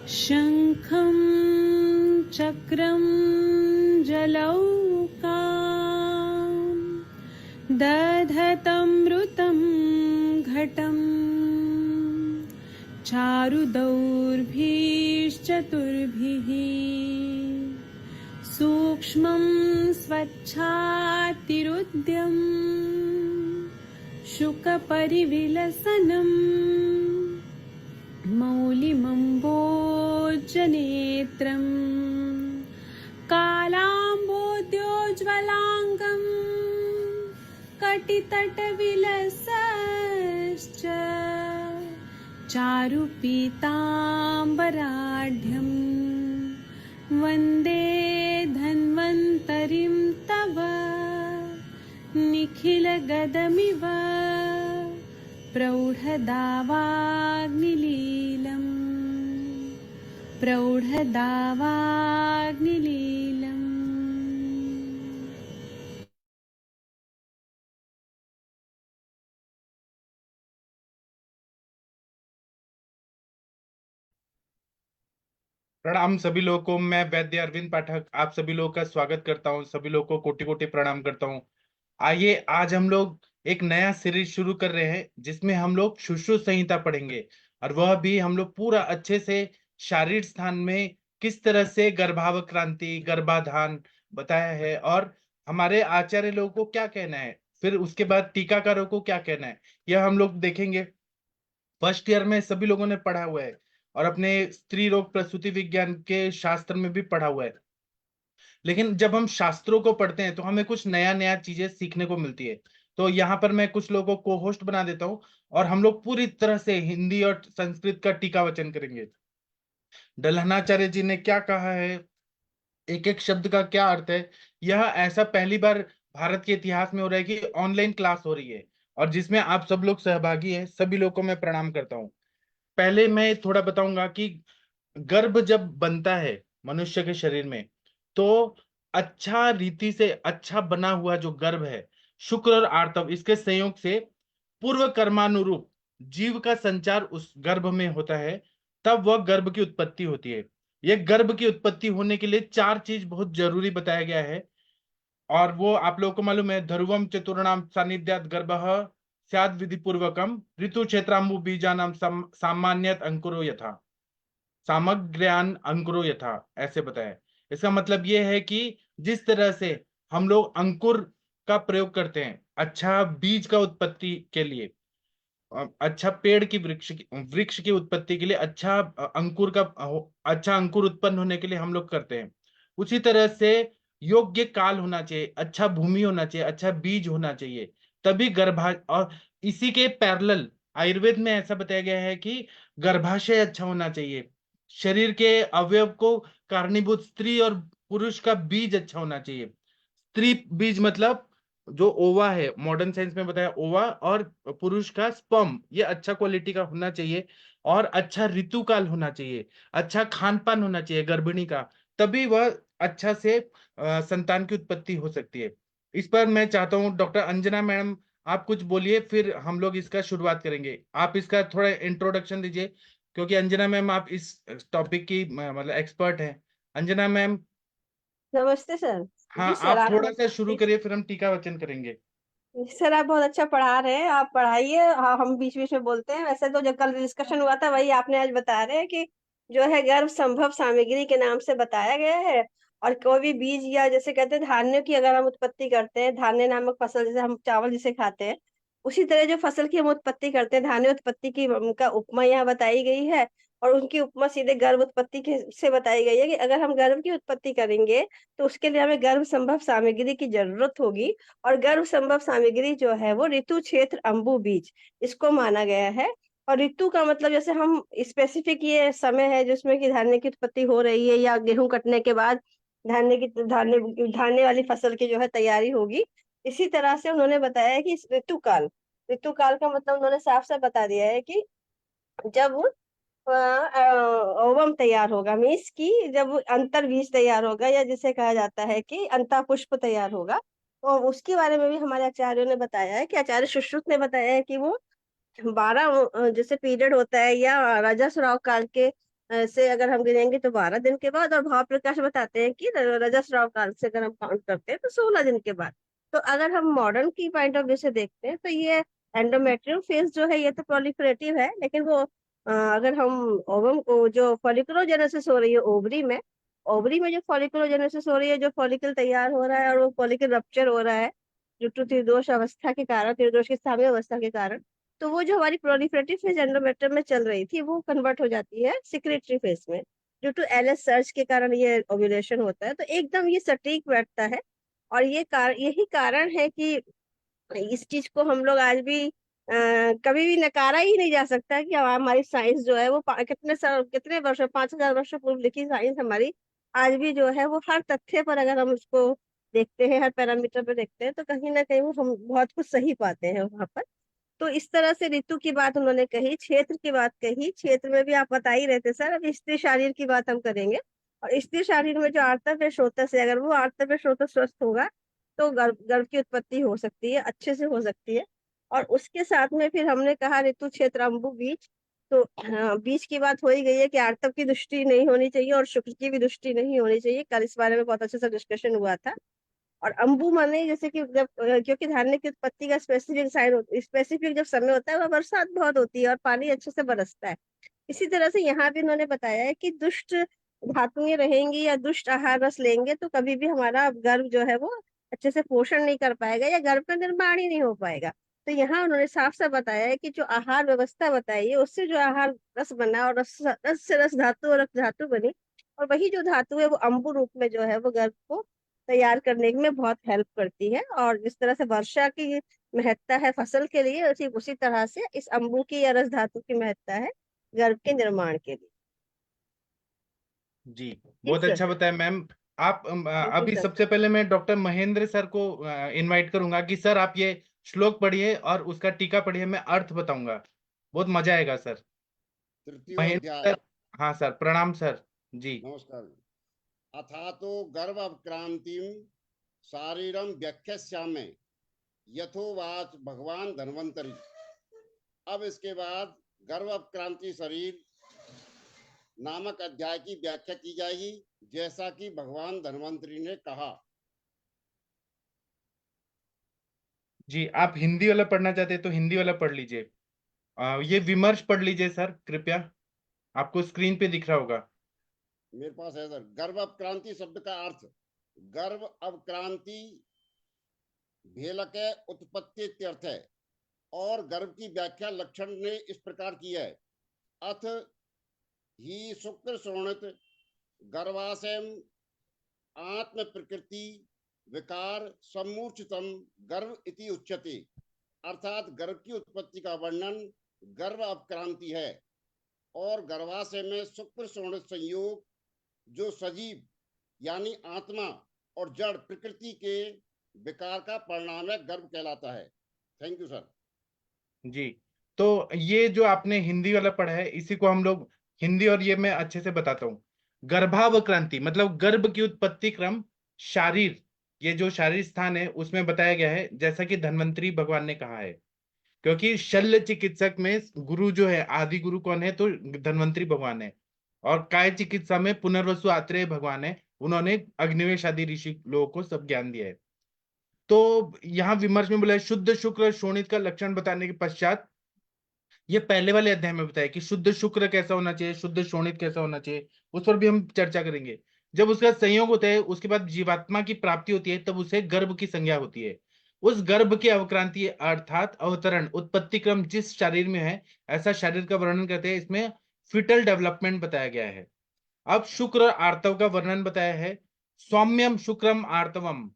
शङ्खं चक्रं जलौकाम् दधतमृतं घटं चारुदौर्भिश्चतुर्भिः सूक्ष्मं स्वच्छातिरुद्यं शुकपरिविलसनम् मौलिमम्बोजनेत्रं कालाम्बोद्योज्ज्वलाङ्गं कटितटविलसश्च चारुपीताम्बराढ्यं वन्दे धन्वन्तरिं तव निखिलगदमिव प्रौढदावाग्निलीलम्। प्रणाम सभी लोगों को। मैं वैद्य अरविंद पाठक आप सभी लोगों का स्वागत करता हूं। सभी लोगों को कोटि कोटि प्रणाम करता हूं। आइए आज हम लोग एक नया सीरीज शुरू कर रहे हैं जिसमें हम लोग सुश्रुत संहिता पढ़ेंगे, और वह भी हम लोग पूरा अच्छे से शारीर स्थान में किस तरह से गर्भावक्रांति गर्भाधान बताया है और हमारे आचार्य लोगों को क्या कहना है, फिर उसके बाद टीकाकारों को क्या कहना है, यह हम लोग देखेंगे। फर्स्ट ईयर में सभी लोगों ने पढ़ा हुआ है और अपने स्त्री रोग प्रसूति विज्ञान के शास्त्र में भी पढ़ा हुआ है। लेकिन जब हम शास्त्रों को पढ़ते हैं तो हमें कुछ नया नया चीजें सीखने को मिलती है। तो यहाँ पर मैं कुछ लोगों को होस्ट बना देता हूँ और हम लोग पूरी तरह से हिंदी और संस्कृत का टीका वचन करेंगे। डल्हनाचार्य जी ने क्या कहा है, एक एक शब्द का क्या अर्थ है, यह ऐसा पहली बार भारत के इतिहास में हो रहा है कि ऑनलाइन क्लास हो रही है और जिसमें आप सब लोग सहभागी हैं। सभी लोगों को मैं प्रणाम करता हूँ। पहले मैं थोड़ा बताऊंगा कि गर्भ जब बनता है मनुष्य के शरीर में, तो अच्छा रीति से अच्छा बना हुआ जो गर्भ है, शुक्र और आर्तव इसके संयोग से पूर्व कर्मानुरूप जीव का संचार उस गर्भ में होता है। तब वह गर्भ की उत्पत्ति होती है। यह गर्भ की उत्पत्ति होने के लिए चार चीज बहुत जरूरी बताया गया है, और वो आप लोगों को मालूम है। ध्रुवम चतुर्णाम सानिध्यात गर्भः स्याद् विधि पूर्वकम ऋतु क्षेत्राम्बु बीजानाम सामान्यत अंकुरो यथा सामग्र्यान अंकुरो यथा, ऐसे बताया। इसका मतलब ये है कि जिस तरह से हम लोग अंकुर का प्रयोग करते हैं अच्छा बीज का उत्पत्ति के लिए, अच्छा पेड़ की वृक्ष की उत्पत्ति के लिए, अच्छा अंकुर का अच्छा अंकुर उत्पन्न होने के लिए हम लोग करते हैं, उसी तरह से योग्य काल होना चाहिए, अच्छा भूमि होना चाहिए, अच्छा बीज होना चाहिए, तभी और इसी के पैरेलल आयुर्वेद में ऐसा बताया गया है कि गर्भाशय अच्छा होना चाहिए। शरीर के अवयव को कारणीभूत स्त्री और पुरुष का बीज अच्छा होना चाहिए। स्त्री बीज मतलब जो ओवा है, मॉडर्न साइंस में बताया ओवा, और पुरुष का स्पर्म, ये अच्छा क्वालिटी का होना चाहिए। और अच्छा ऋतुकाल होना चाहिए, अच्छा खान पान होना चाहिए गर्भिणी का, तभी वह अच्छा से संतान की उत्पत्ति हो सकती है। इस पर मैं चाहता हूँ डॉक्टर अंजना मैडम आप कुछ बोलिए, फिर हम लोग इसका शुरुआत करेंगे। आप इसका थोड़ा इंट्रोडक्शन दीजिए, क्योंकि अंजना मैम आप इस टॉपिक की मतलब एक्सपर्ट हैं। अंजना मैम। नमस्ते सर। हाँ, जी सर, आप आप थोड़ा सा शुरू बहुत करिए, फिर हम टीका वचन करेंगे। सर आप बहुत अच्छा पढ़ा रहे हैं। आप पढ़ाइए, हाँ, हम बीच बीच में बोलते हैं। वैसे तो जो कल डिस्कशन हुआ था वही आपने आज बता रहे हैं कि जो है गर्भ संभव सामग्री के नाम से बताया गया है। और कोई भी बीज या जैसे कहते हैं धान्यों की अगर हम उत्पत्ति करते हैं, धान्य नामक फसल, जैसे हम चावल जिसे खाते हैं, उसी तरह जो फसल की हम उत्पत्ति करते हैं, धान्य उत्पत्ति की उनका उपमा यहाँ बताई गई है। और उनकी उपमा सीधे गर्भ उत्पत्ति के से बताई गई है कि अगर हम गर्भ की उत्पत्ति करेंगे तो उसके लिए हमें गर्भ संभव सामग्री की जरूरत होगी। और गर्भ संभव सामग्री जो है वो ऋतु क्षेत्र अंबु बीज, इसको माना गया है। और ऋतु का मतलब जैसे हम स्पेसिफिक ये समय है जिसमें कि धान्य की उत्पत्ति हो रही है, या गेहूं कटने के बाद धान्य धान्य वाली फसल की जो है तैयारी होगी। इसी तरह से उन्होंने बताया है कि इस ऋतु काल का मतलब उन्होंने साफ साफ बता दिया है कि जब ओवम तैयार होगा, मीन्स की जब अंतर बीज तैयार होगा, या जिसे कहा जाता है कि अंता पुष्प तैयार होगा। तो उसके बारे में भी हमारे आचार्यों ने बताया है कि आचार्य सुश्रुत ने बताया है कि वो 12 जैसे पीरियड होता है, या राजा सुराव काल के से अगर हम गिनेंगे तो 12 दिन के बाद, और भाव प्रकाश बताते हैं कि रजस्राव काल से अगर हम काउंट करते हैं तो 16 दिन के बाद। तो अगर हम मॉडर्न की पॉइंट ऑफ व्यू से देखते हैं तो ये एंडोमेट्रियल फेज जो है ये तो प्रोलिफरेटिव है, लेकिन वो अगर हम ओवम को जो फॉलिकुलोजेनेसिस हो रही है ओवरी में जो फॉलिकुलोजेनेसिस हो रही है, जो फॉलिकल तैयार हो रहा है और वो फॉलिकल रप्चर हो रहा है ड्यू टू त्रिदोष अवस्था के कारण, त्रिदोष की साम्य अवस्था के कारण, तो वो जो हमारी प्रोलिफरेटिव फेज एंडोमेट्रियम में चल रही थी वो कन्वर्ट हो जाती है सिक्रेटरी फेज में। ड्यू टू एलएस सर्च के कारण ये ओव्यूलेशन होता है, तो एकदम ये सटीक बैठता है। और यही कारण है कि इस चीज को हम लोग आज भी कभी भी नकारा ही नहीं जा सकता कि हमारी साइंस जो है वो कितने वर्षों 5,000 वर्षों पूर्व लिखी साइंस हमारी आज भी जो है वो हर तथ्य पर अगर हम उसको देखते हैं, हर पैरामीटर पे देखते हैं, तो कहीं ना कहीं वो हम बहुत कुछ सही पाते हैं वहां पर। तो इस तरह से ऋतु की बात उन्होंने कही, क्षेत्र की बात कही, क्षेत्र में भी आप बता ही रहे थे सर। अब स्त्री शारीर की बात हम करेंगे, और स्त्री शारीर में जो आर्तव स्रोत से, अगर वो आर्तव स्रोत स्वस्थ होगा तो गर्भ गर्भ की उत्पत्ति हो सकती है, अच्छे से हो सकती है। और उसके साथ में फिर हमने कहा ऋतु क्षेत्र अम्बु बीज। तो बीज की बात हो ही गई है कि आर्तव की दृष्टि नहीं होनी चाहिए और शुक्र की भी दृष्टि नहीं होनी चाहिए, कल इस बारे में बहुत अच्छे से डिस्कशन हुआ था। और अंबु माने जैसे कि जब क्योंकि धान्य की उत्पत्ति का स्पेसिफिक जब समय होता है वह बरसात बहुत होती है और पानी अच्छे से बरसता है। इसी तरह से यहाँ भी उन्होंने बताया है कि दुष्ट धातुएं रहेंगी या दुष्ट आहार रस लेंगे तो कभी भी हमारा गर्भ जो है वो अच्छे से पोषण नहीं कर पाएगा या गर्भ का निर्माण ही नहीं हो पाएगा। तो यहाँ उन्होंने साफ साफ बताया है कि जो आहार व्यवस्था बताई है उससे जो आहार रस बना और रस से रस धातु और रस धातु बनी, और वही जो धातु है वो अम्बु रूप में जो है वो गर्भ को तैयार करने में बहुत हेल्प करती है। और जिस तरह से वर्षा की महत्ता है फसल के लिए, उसी उसी तरह से इस अम्बु की या रस धातु की महत्ता है गर्भ के निर्माण के लिए। जी, जी बहुत सर। अच्छा बताया मैम। आप थैंक यू अभी सर। सबसे पहले मैं डॉक्टर महेंद्र सर को इनवाइट करूंगा कि सर आप ये श्लोक पढ़िए और उसका टीका पढ़िए, मैं अर्थ बताऊंगा, बहुत मजा आएगा सर। महेंद्र तृतीयोऽध्याय। सर, हाँ सर, प्रणाम सर। जी। नमस्कार। अथातो गर्भक्रांतिं शारीरम व्याख्यास्यामि यथोवाच भगवान धन्वंतरि। अब इसके बाद गर्भक्रांति शरीर नामक अध्याय की व्याख्या की जाएगी जैसा कि भगवान धन्वंतरि ने कहा। जी, आप हिंदी वाला पढ़ना चाहते हैं तो हिंदी वाला पढ़ लीजिए। ये विमर्श पढ़ लीजिए सर कृपया, आपको स्क्रीन पे दिख रहा होगा। मेरे पास है सर। गर्भ अपक्रांति शब्द का अर्थ गर्भ अवक्रांति भेलक उत्पत्ति इत्यर्थ है, और गर्भ की व्याख्या लक्षण ने इस प्रकार की है। अथ ही शुक्र शोणित गर्भाशयम आत्म प्रकृति विकार सम्मूर्छितम गर्भ इति उच्यते। अर्थात गर्भ की उत्पत्ति का वर्णन गर्भ अपक्रांति है, और गर्भाशय में शुक्र शोणित संयोग जो सजीव यानी आत्मा और जड़ प्रकृति के विकार का परिणाम है गर्भ कहलाता है। Thank you sir. जी, तो ये जो आपने हिंदी वाला पढ़ा है इसी को हम लोग हिंदी और ये मैं अच्छे से बताता हूँ। गर्भावक्रांति मतलब गर्भ की उत्पत्ति क्रम, शारीर, ये जो शारीर स्थान है उसमें बताया गया है, जैसा कि धन्वंतरी भगवान ने कहा है। क्योंकि शल्य चिकित्सक में गुरु जो है, आदि गुरु कौन है, तो धन्वंतरी भगवान है। और काय चिकित्सा में पुनर्वसु आत्रेय भगवान है, उन्होंने अग्निवेश आदि ऋषि लोगों को सब ज्ञान दिया है। तो यहाँ विमर्श में बोला है, शुद्ध शुक्र शोणित का लक्षण बताने के पश्चात, ये पहले वाले अध्याय में बताया कि शुद्ध शुक्र कैसा होना चाहिए, शुद्ध शोणित कैसा होना चाहिए, उस पर भी हम चर्चा करेंगे। जब उसका संयोग होता है उसके बाद जीवात्मा की प्राप्ति होती है, तब उसे गर्भ की संज्ञा होती है। उस गर्भ की अवक्रांति अर्थात अवतरण उत्पत्ति क्रम जिस शरीर में है, ऐसा शरीर का वर्णन करते हैं। इसमें फिटल डेवलपमेंट बताया गया है। अब शुक्र और आर्तव का वर्णन बताया है। सौम्यम शुक्रम आर्तवम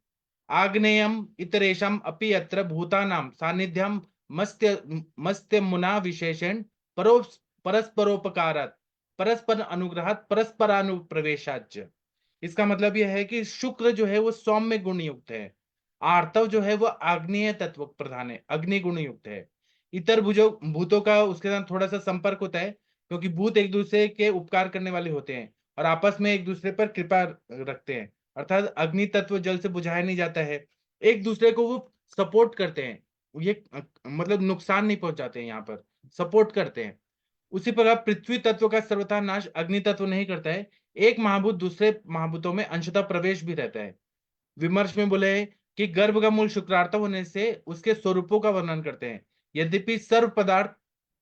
आग्नेयम इतरेशम अपि यत्र भूतानां सानिध्यम मस्त्य मस्त्य मुना विशेषण परस्परोपकारात् परस्पर अनुग्रहात् परस्परानुप्रवेशाच। इसका मतलब यह है कि शुक्र जो है वो सौम्य गुण युक्त है, आर्तव जो है वो आग्नेय तत्व प्रधान है, अग्नि गुण युक्त है। इतर भुजो भूतों का उसके साथ थोड़ा सा संपर्क होता है, क्योंकि भूत एक दूसरे के उपकार करने वाले होते हैं और आपस में एक दूसरे पर कृपा रखते हैं। अर्थात अग्नि तत्व जल से बुझाया नहीं जाता है, एक दूसरे को वो सपोर्ट करते हैं। ये मतलब नुकसान नहीं पहुंचाते हैं, यहाँ पर सपोर्ट करते हैं। उसी प्रकार पृथ्वी तत्व का सर्वथा नाश अग्नि तत्व नहीं करता है, एक महाभूत दूसरे महाभूतों में अंशतः प्रवेश भी रहता है। विमर्श में बोले हैं कि गर्भ का मूल शुक्रार्थ होने से उसके स्वरूपों का वर्णन करते हैं। यद्यपि सर्व पदार्थ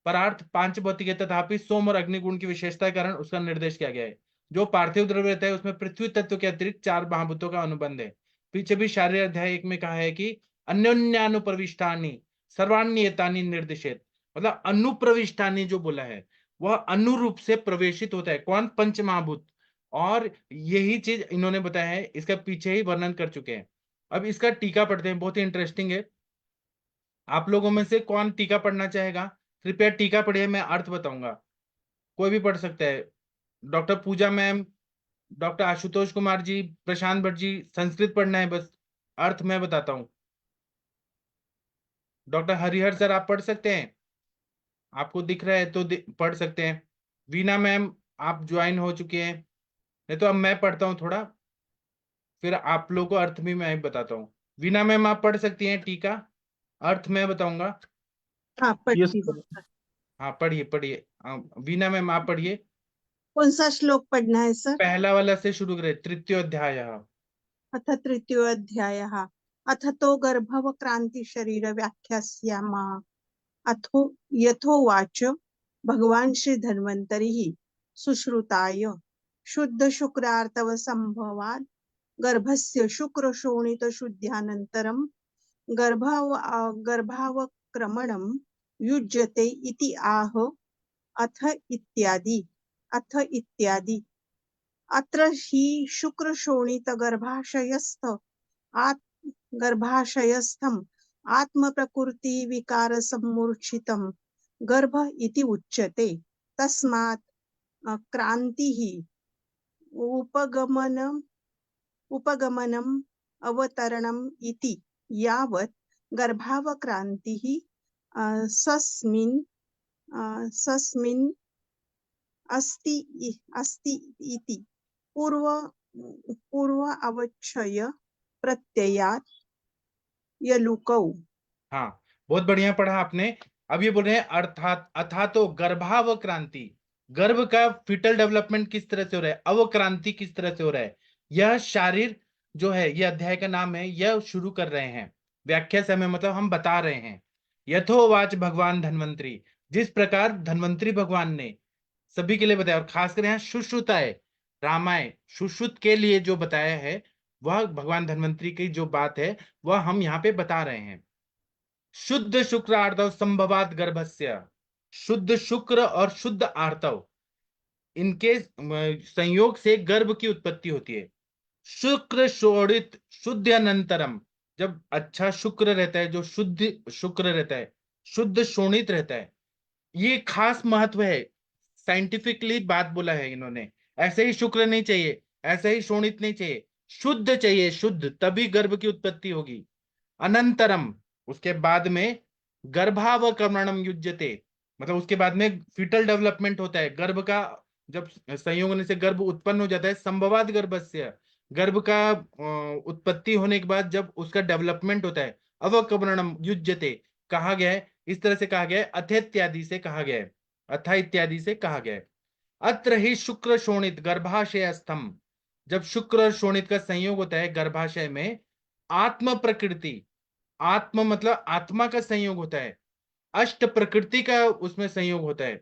परार्थ पांच भौतिक है, तथापि सोम और अग्निगुण की विशेषता के कारण उसका निर्देश किया गया है। जो पार्थिव द्रव्य रहता है उसमें पृथ्वी तत्व के अतिरिक्त चार महाभूतों का अनुबंध है। पीछे भी शारीर अध्याय 1 में कहा है कि अन्योन्यानुप्रविष्टानि सर्वान्यतानि निर्दिशेत, मतलब अनुप्रविष्टानि जो बोला है वह अनुरूप से प्रवेशित होता है। कौन? पंच महाभूत। और यही चीज इन्होंने बताया है, इसका पीछे ही वर्णन कर चुके हैं। अब इसका टीका पढ़ते हैं, बहुत ही इंटरेस्टिंग है। आप लोगों में से कौन टीका पढ़ना चाहेगा? कृपया टीका पढ़िए, मैं अर्थ बताऊंगा। कोई भी पढ़ सकता है। डॉक्टर पूजा मैम, डॉक्टर आशुतोष कुमार जी, प्रशांत भट्ट जी, संस्कृत पढ़ना है, बस अर्थ मैं बताता हूं। डॉक्टर हरिहर सर आप पढ़ सकते हैं, आपको दिख रहा है तो पढ़ सकते हैं। वीना मैम आप ज्वाइन हो चुके हैं, नहीं तो अब मैं पढ़ता हूँ थोड़ा, फिर आप लोगों को अर्थ भी मैं बताता हूँ। वीना मैम आप पढ़ सकती हैं टीका, अर्थ मैं बताऊंगा। हाँ यस पढ़ती सर। हूँ। हाँ पढ़िए पढ़िए। वीना मैम आप पढ़िए। कौन सा श्लोक पढ़ना है सर? पहला वाला से शुरू करें, तृतीय अध्याय। अथ तृतीयोऽध्यायः अथतो गर्भवक्रांति शरीर व्याख्यास्यामः। अथो यथोवाच भगवान श्री धन्वन्तरिः सुश्रुताय शुद्ध शुक्रार्तव संभवात् गर्भस्य शुक्र शोणित शुद्ध्यानन्तरं गर्भावक्रमणं युज्यते इति आह। अथ इत्यादि अत्र हि गर्भाशयस्थम् आत्मप्रकृति विकार सम्मूर्छितं गर्भ इति उच्यते। तस्मात् क्रांतिः उपगमनम् अवतरणम् इति। यावत् गर्भावक्रांतिः सस्मिन् अस्ति इति पूर्व अवच्छय प्रत्ययात् यलुकौ। हाँ, बहुत बढ़िया पढ़ा आपने। अब ये बोल रहे हैं अर्थात अथातो गर्भावक्रांति, गर्भ का फिटल डेवलपमेंट किस तरह से हो रहा है, अवक्रांति किस तरह से हो रहा है, यह शारीर जो है, यह अध्याय का नाम है, यह शुरू कर रहे हैं। व्याख्या समय मतलब हम बता रहे हैं। यथोवाच भगवान धन्वंतरी, जिस प्रकार धन्वंतरी भगवान ने सभी के लिए बताया, और खासकर यहाँ सुश्रुताय रामाय सुश्रुत के लिए जो बताया है, वह भगवान धन्वंतरी की जो बात है वह हम यहाँ पे बता रहे हैं। शुद्ध शुक्र आर्तव संभवात गर्भस्य, शुद्ध शुक्र और शुद्ध आर्तव इनके संयोग से गर्भ की उत्पत्ति होती है। शुक्र शोणित शुद्ध अनंतरम, जब अच्छा शुक्र रहता है, जो शुद्ध शुक्र रहता है, शुद्ध शोणित रहता है, ये खास महत्व है। साइंटिफिकली बात बोला है इन्होंने। ऐसे ही शुक्र नहीं चाहिए, ऐसे ही शोणित नहीं चाहिए, शुद्ध चाहिए, शुद्ध, तभी गर्भ की उत्पत्ति होगी। अनंतरम, उसके बाद में गर्भावक्रमणम युज्यते, मतलब उसके बाद में फिटल डेवलपमेंट होता है, गर्भ का जब संयोग होने से गर्भ उत्पन्न हो जाता है। संभवात गर्भस्य, गर्भ का उत्पत्ति होने के बाद जब उसका डेवलपमेंट होता है, अवक्रमणम युज्यते कहा गया है, इस तरह से कहा गया है, अथ इत्यादि से कहा गया है, अथा इत्यादि से कहा गया है। अत्र ही शुक्र शोणित गर्भाशय स्तंभ, जब शुक्र और शोणित का संयोग होता है गर्भाशय में, आत्म प्रकृति, आत्म मतलब आत्मा का संयोग होता है, अष्ट प्रकृति का उसमें संयोग होता है,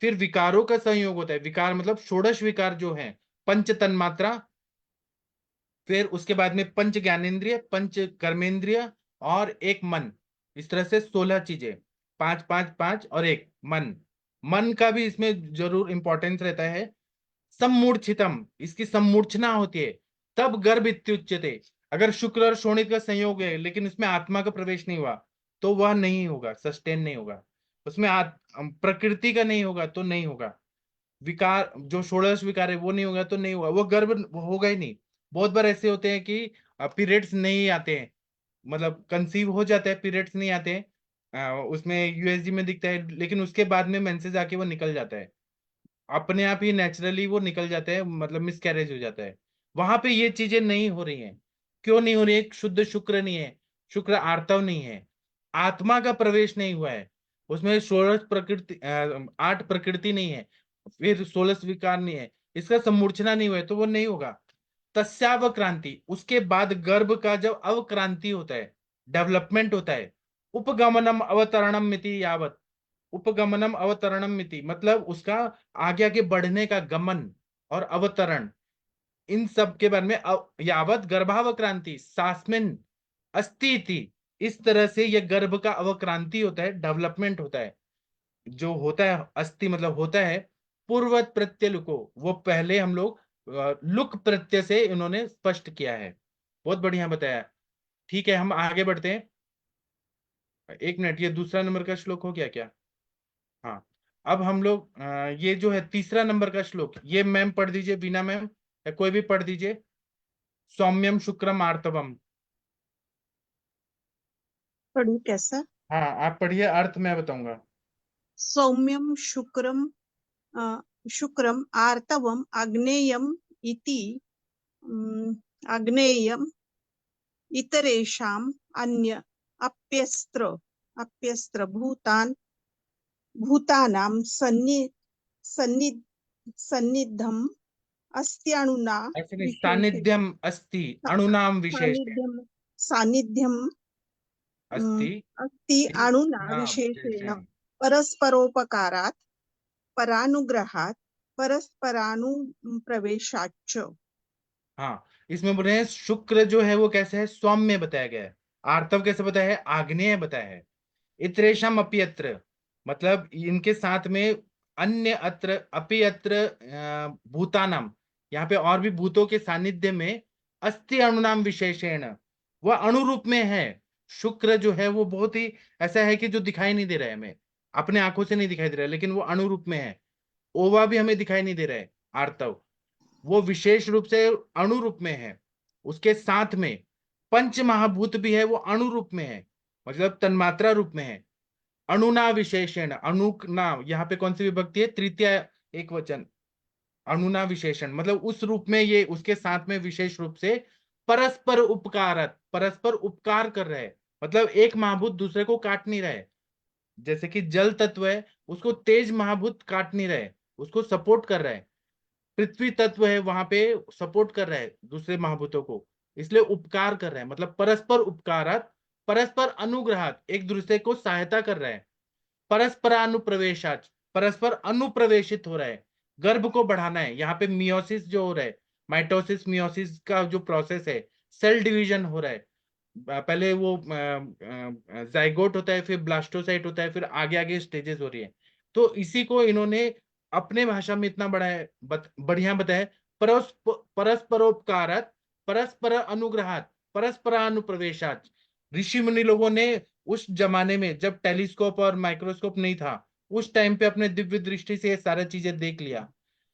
फिर विकारों का संयोग होता है। विकार मतलब षोडश विकार जो है, पंच तन्मात्रा, फिर उसके बाद में पंच ज्ञानेन्द्रिय, पंच कर्मेंद्रिय और एक मन, इस तरह से 16 चीजें, 5 5 5 और एक मन। मन का भी इसमें जरूर इंपॉर्टेंस रहता है। सम्मूर्छितम, इसकी सम्मूर्छना होती है, तब गर्भ इत्युच्यते। अगर शुक्र और शोणित का संयोग है लेकिन उसमें आत्मा का प्रवेश नहीं हुआ तो वह नहीं होगा, सस्टेन नहीं होगा। उसमें प्रकृति का नहीं होगा तो नहीं होगा। विकार जो षोडश विकार है वो नहीं होगा तो नहीं होगा, वो गर्भ होगा ही नहीं। बहुत बार ऐसे होते हैं कि पीरियड्स नहीं आते हैं, मतलब कंसीव हो जाता है, पीरियड्स नहीं आते हैं, उसमें यूएसजी में दिखता है, लेकिन उसके बाद में मेंसेस आके वो निकल जाता है, अपने आप ही नेचुरली वो निकल जाता है, मतलब मिसकैरेज हो जाता है। वहां पे ये चीजें नहीं हो रही हैं। क्यों नहीं हो रही है? शुद्ध शुक्र नहीं है, शुक्र आर्तव नहीं है, आत्मा का प्रवेश नहीं हुआ है। उसमें 16 प्रकृति 8 प्रकृति नहीं है, फिर 16 विकार नहीं है, इसका सम्मूर्छना नहीं हुआ है, तो वो नहीं होगा। तस्यावक्रांति, उसके बाद गर्भ का जब अवक्रांति होता है, डेवलपमेंट होता है, उपगमनम अवतरणम मिति यावत, उपगमनम अवतरणम मिति मतलब उसका आगे आगे बढ़ने का गमन और अवतरण, इन सब के बारे में यावत गर्भावक्रांति सास्मिन अस्ति इति, इस तरह से यह गर्भ का अवक्रांति होता है, डेवलपमेंट होता है, जो होता है अस्ति मतलब होता है, पूर्वत प्रत्यय लुको, वो पहले हम लोग लुक प्रत्यय से इन्होंने स्पष्ट किया है। बहुत बढ़िया बताया। ठीक है, हम आगे बढ़ते हैं। 1 मिनट, ये दूसरा नंबर का श्लोक हो गया क्या? हाँ, अब हम लोग ये जो है तीसरा नंबर का श्लोक, ये मैम पढ़ दीजिए, बीना मैम या कोई भी पढ़ दीजिए। सौम्यम शुक्रम आर्तवम। पढ़ू कैसा? हाँ, आप पढ़िए, अर्थ मैं बताऊंगा। सौम्यम शुक्रम शुक्रम आर्तवम आग्नेयम इति आग्नेयम इतरेषाम अन्य अप्यस्त्र भूतानां सन्निधम अस्त्यणुना ऐसे नहीं, विशेषेण सानिध्यम अस्ति अणुनाम विशेष सानिध्यम अस्ति अस्ति अणुना नाम विशेषेण विशेषेण। परस्परोपकारात् परानुग्रहात् परस्परानुप्रवेशाच्च। हाँ, इसमें बोल रहे हैं शुक्र जो है वो कैसे है, सौम्य बताया गया है। आर्तव कैसे बताया है, आग्नेय बताया है। इतरेशम अपि अत्र, मतलब इनके साथ में अन्य अत्र अपि अत्र भूतानाम, यहाँ पे और भी भूतों के सानिध्य में अस्ति अणुनाम विशेषेण, वह अणुरूप में है। शुक्र जो है वो बहुत ही ऐसा है कि जो दिखाई नहीं दे रहा है, हमें अपने आंखों से नहीं दिखाई दे रहा है, लेकिन वो अणुरूप में है। ओवा भी हमें दिखाई नहीं दे रहा है, आर्तव वो विशेष रूप से अणु रूप में है। उसके साथ में पंच महाभूत भी है, वो अणु रूप में है, मतलब तन्मात्रा रूप में है। अणुना विशेषण, अणु ना यहाँ पे कौन सी विभक्ति है, तृतीय एक वचन, अणुना विशेषण मतलब उस रूप में, ये उसके साथ में विशेष रूप से परस्पर उपकारत, परस्पर उपकार कर रहे हैं, मतलब एक महाभूत दूसरे को काट नहीं रहे। जैसे कि जल तत्व है, उसको तेज महाभूत काट नहीं रहे, उसको सपोर्ट कर रहे हैं। पृथ्वी तत्व है, वहां पे सपोर्ट कर रहा है दूसरे महाभूतों को, इसलिए उपकार कर रहे हैं, मतलब परस्पर उपकारात, परस्पर अनुग्रहात, एक दूसरे को सहायता कर रहे हैं। परस्पर अनुप्रवेशाच, परस्पर अनुप्रवेशित हो रहा है, गर्भ को बढ़ाना है। यहाँ पे मियोसिस जो हो रहा है, माइटोसिस मियोसिस का जो प्रोसेस है, सेल डिवीजन हो रहा है। पहले वो जाइगोट होता है, फिर ब्लास्टोसाइट होता है, फिर आगे आगे स्टेजेस हो रही है। तो इसी को इन्होंने अपने भाषा में इतना बड़ा है बढ़िया बताया, परस्परोपकारात, परस्पर अनुग्रहात, परस्पर अनुप्रवेशात। ऋषि मुनि लोगों ने उस जमाने में जब टेलीस्कोप और माइक्रोस्कोप नहीं था, उस टाइम पे अपने दिव्य दृष्टि से ये सारी चीजें देख लिया,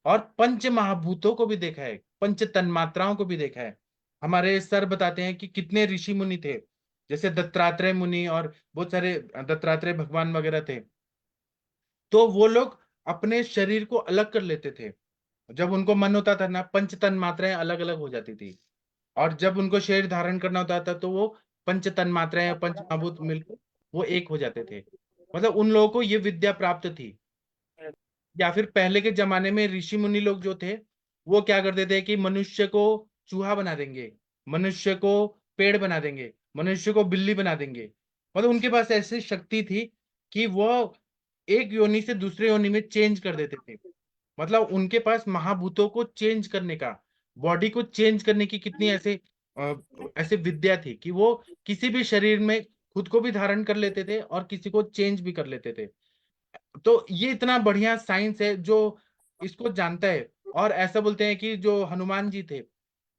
और पंच महाभूतों को भी देखा है, पंच तन्मात्राओं को भी देखा है। हमारे सर बताते हैं कि कितने ऋषि मुनि थे, जैसे दत्तात्रेय मुनि और बहुत सारे दत्तात्रेय भगवान वगैरह थे। तो वो लोग अपने शरीर को अलग कर लेते थे, जब उनको मन होता था ना, पंच तन्मात्राएं अलग अलग हो जाती थी। और जब उनको शरीर धारण करना होता था, तो वो पंच तन्मात्राएं, पंच महाभूत मिलकर वो एक हो जाते थे। मतलब उन लोगों को ये विद्या प्राप्त थी। या फिर पहले के जमाने में ऋषि मुनि लोग जो थे, वो क्या करते थे कि मनुष्य को चूहा बना देंगे, मनुष्य को पेड़ बना देंगे, मनुष्य को बिल्ली बना देंगे। मतलब उनके पास ऐसी शक्ति थी कि वो एक योनि से दूसरे योनि में चेंज कर देते थे। मतलब उनके पास महाभूतों को चेंज करने का, बॉडी को चेंज करने की कितनी ऐसे विद्या थी कि वो किसी भी शरीर में खुद को भी धारण कर लेते थे और किसी को चेंज भी कर लेते थे। तो ये इतना बढ़िया साइंस है जो इसको जानता है। और ऐसा बोलते हैं कि जो हनुमान जी थे,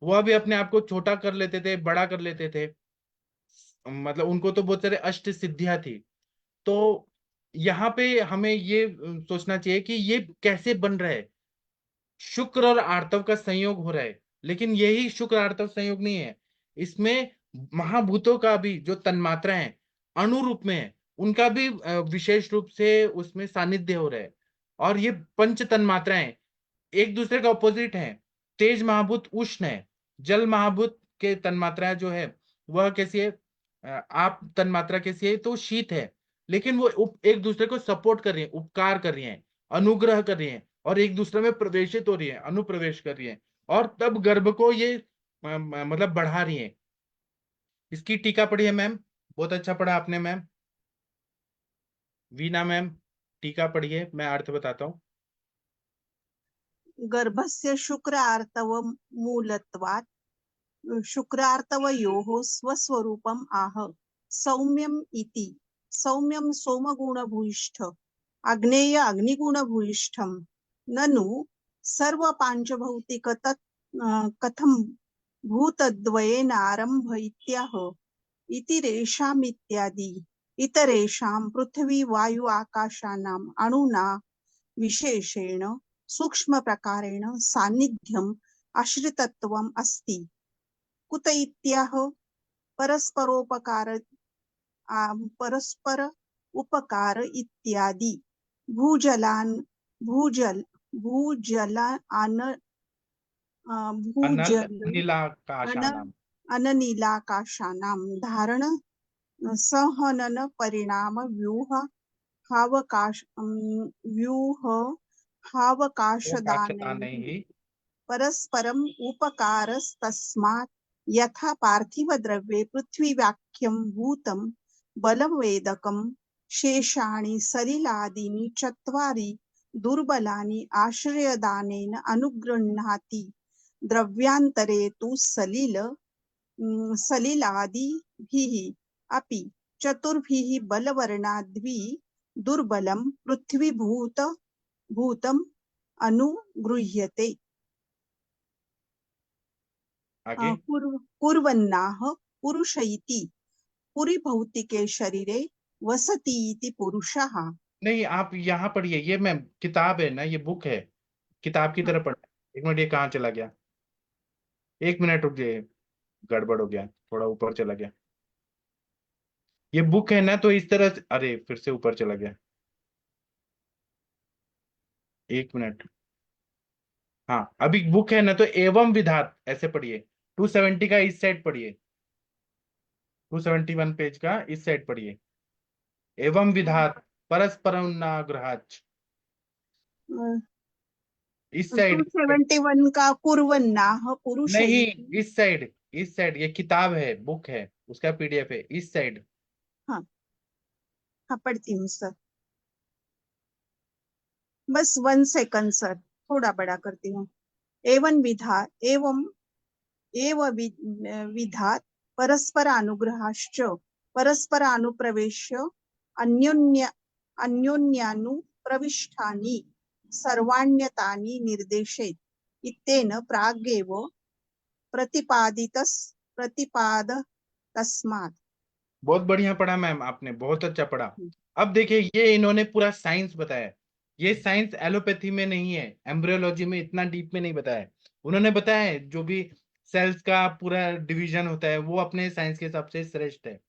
वह भी अपने आप को छोटा कर लेते थे, बड़ा कर लेते थे, मतलब उनको तो बहुत सारे अष्ट सिद्धियां थी। तो यहाँ पे हमें ये सोचना चाहिए कि ये कैसे बन रहा है, शुक्र और आर्तव का संयोग हो रहा है। लेकिन यही शुक्र आर्तव संयोग नहीं है, इसमें महाभूतों का भी जो तन्मात्रा है अणु रूप में है, उनका भी विशेष रूप से उसमें सानिध्य हो रहा है। और ये पंच तन्मात्राएं एक दूसरे का ऑपोजिट है। तेज महाभूत उष्ण है, जल महाभूत के तन्मात्रा जो है वह कैसी है, आप तन्मात्रा कैसी है, तो शीत है। लेकिन वो एक दूसरे को सपोर्ट कर रही है, उपकार कर रही है, अनुग्रह कर रही है, और एक दूसरे में प्रवेशित हो रही है, अनुप्रवेश कर रही है, और तब गर्भ को ये मतलब बढ़ा रही है। इसकी टीका पढ़ी है मैम, बहुत अच्छा पढ़ा आपने मैम। वीना मैम टीका पढ़िए, मैं अर्थ बताता हूँ। गर्भस्य शुक्रार्तव मूलत्वात् शुक्रार्तवयोः स्वस्वरूपम् आह सौम्यम् इति। सौम्यं सोमगुणभूयिष्ठ आग्नेय अग्निगुणभूयिष्ठं ननु सर्वपाञ्चभौतिक तत् कथं भूतद्वयेन आरम्भ इत्याह इति रेषामित्यादि इतरेषां पृथ्वी वायु आकाशानाम् अणुना विशेषेण सूक्ष्म प्रकारेण सान्निध्यम् आश्रितत्वम् अस्ति। कुत इत्याह परस्परोपकार परस्पर उपकार इत्यादि भूजलान भूजल भूजलान अनल भूजल नीलाकाशानाम। अननीलाकाशानां धारण संहनन परिणाम व्यूह हावकाश व्यूह आकाशदानैः हावकाशदानैः परस्परम् उपकारस्तस्मात् यथा पार्थिवद्रव्ये पृथ्वीवाक्यं भूतं बलवेदकं शेषाणि सलिलादीनि चत्वारि दुर्बलानि आश्रयदानेन अनुगृह्णाति द्रव्यान्तरे तु सलिलादिभिः अपि चतुर्भिः बलवर्णाद्भिः दुर्बलं पृथ्वीभूतम् अनुगृह्यते। आगे कुर्वन्नाह पुरुष इति पुरीभौतिके शरीरे वसति इति पुरुषः। नहीं, आप यहाँ पढ़िए, ये मैम किताब है ना, ये बुक है, किताब की तरह पढ़ना। एक मिनट, ये कहाँ चला गया, एक मिनट रुक जाइए, गड़बड़ हो गया, थोड़ा ऊपर चला गया। ये बुक है ना, तो इस तरह से, अरे फिर से ऊपर चला गया, एक मिनट। हाँ, अभी बुक है ना, तो एवं विधात ऐसे पढ़िए, 270 का इस साइड पढ़िए, 271 पेज का इस साइड पढ़िए। एवं विधात परस्परम नाग्रहाच, इस साइड। 271 का कुर्वन्नाह पुरुष नहीं, इति। इस साइड, इस साइड, ये किताब है, बुक है, उसका पीडीएफ है, इस साइड। हाँ हाँ पढ़ती हूँ सर, बस 1 सेकंड सर, थोड़ा बड़ा करती हूँ। एवं विधात परस्पर अनुग्रहाश्च परस्पर अनुप्रवेश्य अन्योन्यानुप्रविष्टानि सर्वाण्यतानि निर्देशेत् इत्येन प्रागेव प्रतिपादतस्मात्। बहुत बढ़िया पढ़ा मैम, आपने बहुत अच्छा पढ़ा। अब देखिए, ये इन्होंने पूरा साइंस बताया, ये साइंस एलोपैथी में नहीं है, एम्ब्रियोलॉजी में इतना डीप में नहीं बताया। उन्होंने बताया है जो भी सेल्स का पूरा डिवीजन होता है वो अपने साइंस के हिसाब से श्रेष्ठ है,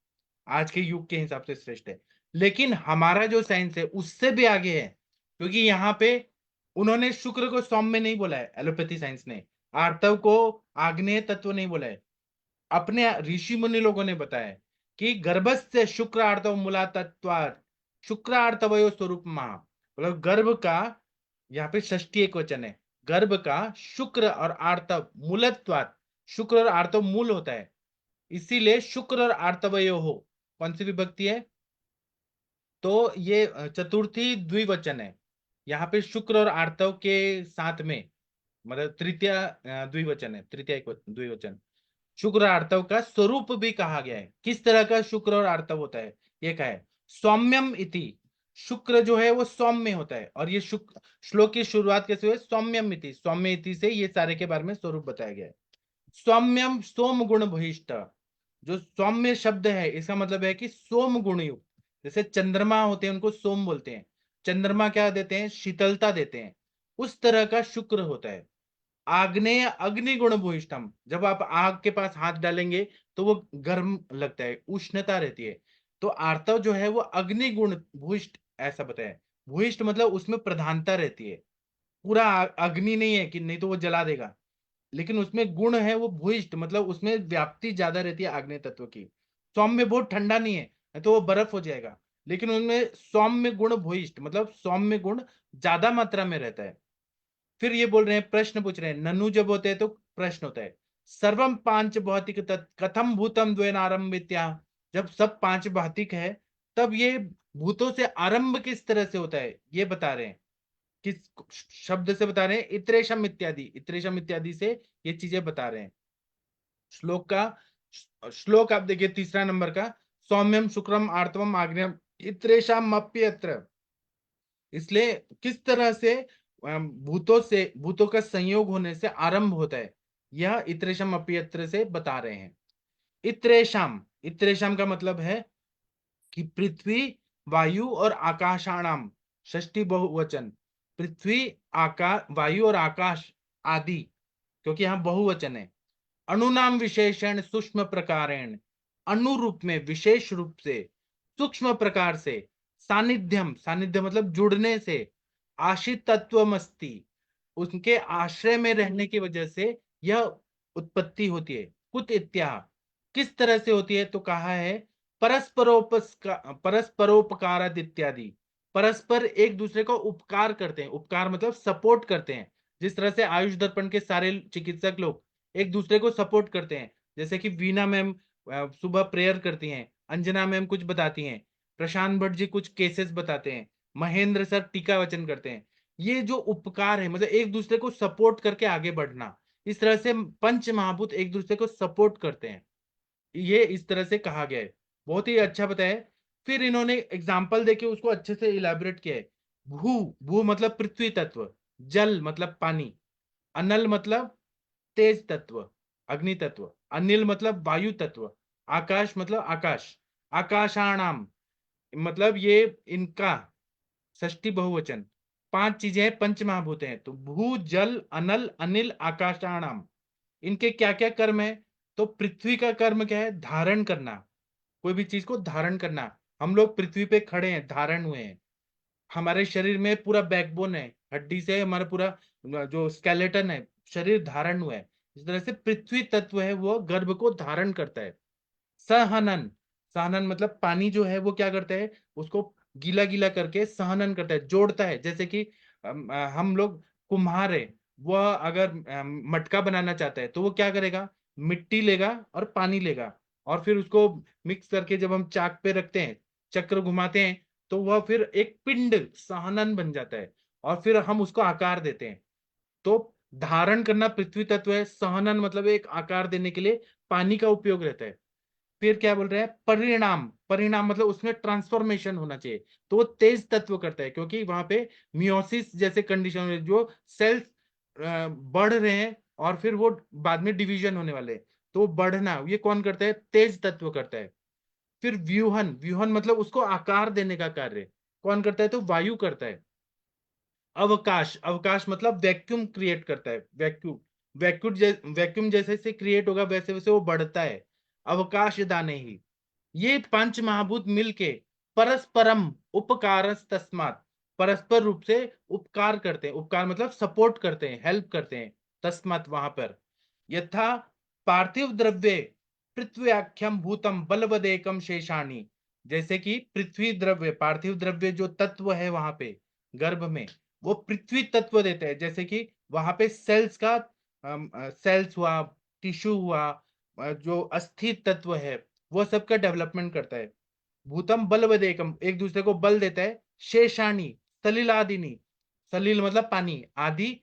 आज के युग के हिसाब से श्रेष्ठ है। लेकिन हमारा जो साइंस है उससे भी आगे है, क्योंकि यहाँ पे उन्होंने शुक्र को सौम्य नहीं बोला है, एलोपैथी साइंस ने आर्तव को आग्नेय तत्व नहीं बोला है। अपने ऋषि मुनि लोगों ने बताया कि गर्भस्य शुक्र आर्तव मूला तत्वात् शुक्र आर्तवयो स्वरूप महा, मतलब गर्भ का, यहाँ पे षष्ठी एक वचन है, गर्भ का शुक्र और आर्तव मूलत्वात्, शुक्र और आर्तव मूल होता है, इसीलिए शुक्र और आर्तवयो हो। कौन सी विभक्ति है, तो ये चतुर्थी द्विवचन है, यहाँ पे शुक्र और आर्तव के साथ में, मतलब तृतीय द्विवचन है, तृतीय द्विवचन। शुक्र आर्तव का स्वरूप भी कहा गया है, किस तरह का शुक्र और आर्तव होता है ये कहा है, सौम्यम इति, शुक्र जो है वो सौम्य होता है। और ये शुक्र श्लोक की शुरुआत कैसे हुई, सौम्यम इति, सौम्य इति से ये सारे के बारे में स्वरूप बताया गया है। सौम्यम सोम गुण भूयिष्ठ, जो सौम्य शब्द है इसका मतलब है कि सोम गुण युक्त, जैसे चंद्रमा होते हैं उनको सोम बोलते हैं, चंद्रमा क्या देते हैं, शीतलता देते हैं, उस तरह का शुक्र होता है। आग्नेय अग्निगुण भूयिष्ठम, जब आप आग के पास हाथ डालेंगे तो वो गर्म लगता है, उष्णता रहती है, तो आर्तव जो है वो अग्निगुण भूयिष्ठ ऐसा बताया। भूयिष्ठ मतलब उसमें प्रधानता रहती है, पूरा अग्नि नहीं है कि नहीं तो वो जला देगा, लेकिन उसमें गुण है वो भूयिष्ठ, मतलब उसमें व्याप्ति ज्यादा रहती है आग्नेय तत्व की। सौम्य बहुत ठंडा नहीं है, नहीं तो वो बर्फ हो जाएगा, लेकिन उनमें सौम्य गुण भूयिष्ठ, मतलब सौम्य गुण ज्यादा मात्रा में रहता है। फिर ये बोल रहे हैं, प्रश्न पूछ रहे हैं, ननु जब होते हैं तो प्रश्न होता है, सर्वम पांच भौतिक कथम भूतम द्वेन आरंभित्या। जब सब पांच भौतिक है तब ये भूतों से आरंभ किस तरह से होता है ये बता रहे हैं। किस शब्द से बता रहे हैं? इत्रेशम इत्यादि, इत्रेशम इत्यादि से ये चीजें बता रहे हैं। श्लोक आप देखिए तीसरा नंबर का, सौम्यम शुक्रम आर्तवम आग्नेयम इत्रेशम अप्यत्र। इसलिए किस तरह से भूतों का संयोग होने से आरंभ होता है, यह इत्रेशम अप्यत्र से बता रहे हैं। इत्रेशम, इत्रेशम का मतलब है कि पृथ्वी, वायु और आकाशाणाम, षष्ठी बहुवचन, पृथ्वी, आकाश, वायु और आकाश आदि, क्योंकि यहां बहुवचन है। अणुनाम विशेषण सूक्ष्म प्रकारेण, अणु रूप में विशेष रूप से, सूक्ष्म प्रकार से, सानिध्यम, सानिध्य मतलब जुड़ने से, आशित तत्वमस्ति, उनके आश्रय में रहने की वजह से यह उत्पत्ति होती है। कुत इत्याह, किस तरह से होती है तो कहा है परस्परोपकार इत्यादि, परस्पर एक दूसरे को उपकार करते हैं, उपकार मतलब सपोर्ट करते हैं। जिस तरह से आयुष दर्पण के सारे चिकित्सक लोग एक दूसरे को सपोर्ट करते हैं, जैसे कि वीना मैम सुबह प्रेयर करती हैं, अंजना मैम कुछ बताती हैं, प्रशांत भट्ट जी कुछ केसेस बताते हैं, महेंद्र सर टीका वचन करते हैं। ये जो उपकार है मतलब एक दूसरे को सपोर्ट करके आगे बढ़ना, इस तरह से पंच महाभूत एक दूसरे को सपोर्ट करते हैं, ये इस तरह से कहा गया है। बहुत ही अच्छा बताया। फिर इन्होंने एग्जाम्पल देके उसको अच्छे से इलेबोरेट किया है। भू, भू मतलब पृथ्वी तत्व, जल मतलब पानी, अनल मतलब तेज तत्व, अग्नि तत्व, अनिल मतलब वायु तत्व, आकाश मतलब आकाश, आकाशाणाम मतलब ये इनका षष्ठी बहुवचन, पांच चीजें हैं, पंच महाभूत हैं। तो भू, जल, अनल, अनिल, आकाशाणाम, इनके क्या क्या कर्म है? तो पृथ्वी का कर्म क्या है? धारण करना, कोई भी चीज को धारण करना। हम लोग पृथ्वी पे खड़े हैं, धारण हुए हैं, हमारे शरीर में पूरा बैकबोन है, हड्डी से हमारा पूरा जो स्केलेटन है, शरीर धारण हुआ है। इस तरह से पृथ्वी तत्व है वो गर्भ को धारण करता है। सहनन, सहनन मतलब पानी जो है वो क्या करता है, उसको गीला गीला करके सहनन करता है, जोड़ता है। जैसे कि हम लोग कुम्हार है, वह अगर मटका बनाना चाहता है तो वो क्या करेगा, मिट्टी लेगा और पानी लेगा, और फिर उसको मिक्स करके जब हम चाक पे रखते हैं, चक्र घुमाते हैं, तो वह फिर एक पिंड सहनन बन जाता है, और फिर हम उसको आकार देते हैं। तो धारण करना पृथ्वी तत्व है, सहनन मतलब एक आकार देने के लिए पानी का उपयोग रहता है। फिर क्या बोल रहे हैं? परिणाम, परिणाम मतलब उसमें ट्रांसफॉर्मेशन होना चाहिए, तो वो तेज तत्व करता है, क्योंकि वहां पे मियोसिस जैसे कंडीशन है, जो सेल्स बढ़ रहे हैं और फिर वो बाद में डिवीजन होने वाले हैं, तो वो बढ़ना ये कौन करता है? तेज तत्व करता है। फिर व्यूहन, व्यूहन मतलब उसको आकार देने का कार्य कौन करता है? तो वायु करता है। अवकाश, अवकाश मतलब वैक्यूम क्रिएट करता है, वैक्यूम, वैक्यूम जैसे से क्रिएट होगा वैसे वैसे वो बढ़ता है, अवकाश दाने ही। ये पंच महाभूत मिलके परस्परम उपकार तस्मात्, परस्पर रूप से उपकार करते हैं, उपकार मतलब सपोर्ट करते हैं, हेल्प करते हैं, तस्मात् वहां पर। यथा पार्थिव द्रव्य पृथ्व्याख्यम भूतम बलवदेकम शेषाणी, जैसे कि पृथ्वी द्रव्य, पार्थिव द्रव्य जो तत्व है वहां पे गर्भ में, वो पृथ्वी तत्व देता है। जैसे कि वहां पे सेल्स का सेल्स हुआ, टिश्यू हुआ, जो अस्थि तत्व है वो सबका डेवलपमेंट करता है। भूतम बलवदेकम एक दूसरे को बल देता है। शेषाणी, सलिलादिनी, सलिल मतलब पानी, आदि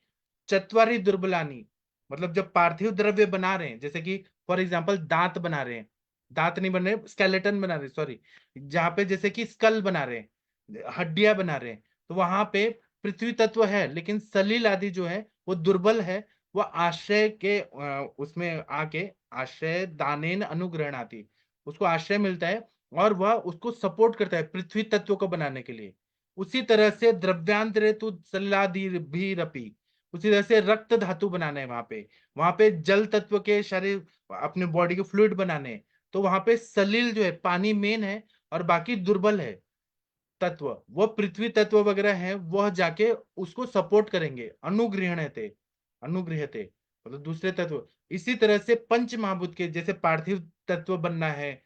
चत्वारी दुर्बलानी, मतलब जब पार्थिव द्रव्य बना रहे हैं, जैसे कि फॉर एग्जांपल दांत बना रहे हैं, दांत नहीं बन रहे, स्केलेटन बना रहे, सॉरी, जहां पे जैसे कि स्कल बना रहे हैं, हड्डियां बना रहे हैं, तो वहां पे पृथ्वी तत्व है, लेकिन सलिल आदि जो है वो दुर्बल है, वो आश्रय के उसमें आके आश्रय दानेन अनुग्रहणाति, उसको आश्रय मिलता है और वह उसको सपोर्ट करता है पृथ्वी तत्व को बनाने के लिए। उसी तरह से द्रव्यांतरे तो सल्लादि भी रपी, उसी तरह से रक्त धातु बनाना है वहां पे जल तत्व के शरीर अपने बॉडी के फ्लूइड बनाने हैं, तो वहां पे सलिल जो है पानी मेन है और बाकी दुर्बल है तत्व, वो पृथ्वी तत्व वगैरह है, वह जाके उसको सपोर्ट करेंगे। अनुगृहणते, अनुगृहते मतलब दूसरे तत्व। इसी तरह से पंच महाभूत के जैसे पार्थिव तत्व बनना है,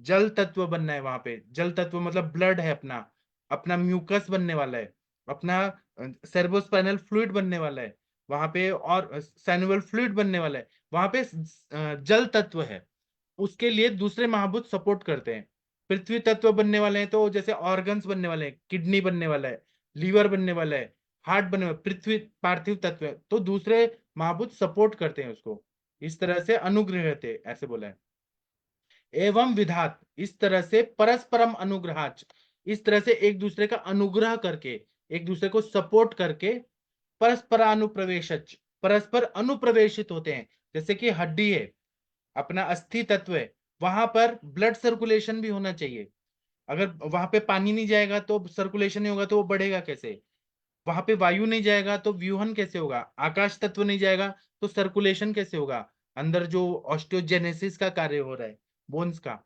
जल तत्व बनना है वहां पे। जल तत्व मतलब ब्लड है अपना, अपना म्यूकस बनने वाला है, अपना सेरेब्रोस्पाइनल फ्लूइड बनने वाला है वहां पे, और सैनुअल फ्लूइड बनने वाला है वहां पे। जल तत्व है, उसके लिए दूसरे महाभूत सपोर्ट करते हैं। पृथ्वी तत्व बनने वाले हैं तो जैसे ऑर्गन्स बनने वाले हैं, किडनी बनने वाला है, लीवर बनने वाला है, हार्ट बनने वाला है। पृथ्वी पार्थिव तत्व है तो दूसरे महाभूत सपोर्ट करते हैं उसको। इस तरह से अनुग्रह थे, ऐसे बोला है। एवं विधात, इस तरह से परस्परम अनुग्रहाच, इस तरह से एक दूसरे का अनुग्रह करके, एक दूसरे को सपोर्ट करके, परस्पर अनुप्रवेश, परस्पर अनुप्रवेशित होते हैं। जैसे कि हड्डी है, अपना अस्थि तत्व है, वहां पर ब्लड सर्कुलेशन भी होना चाहिए। अगर वहां पे पानी नहीं जाएगा तो सर्कुलेशन नहीं होगा, तो वो बढ़ेगा कैसे? वहां पे वायु नहीं जाएगा तो व्यूहन कैसे होगा? आकाश तत्व नहीं जाएगा तो सर्कुलेशन कैसे होगा? अंदर जो ऑस्टियोजेनेसिस का कार्य हो रहा है बोन्स का।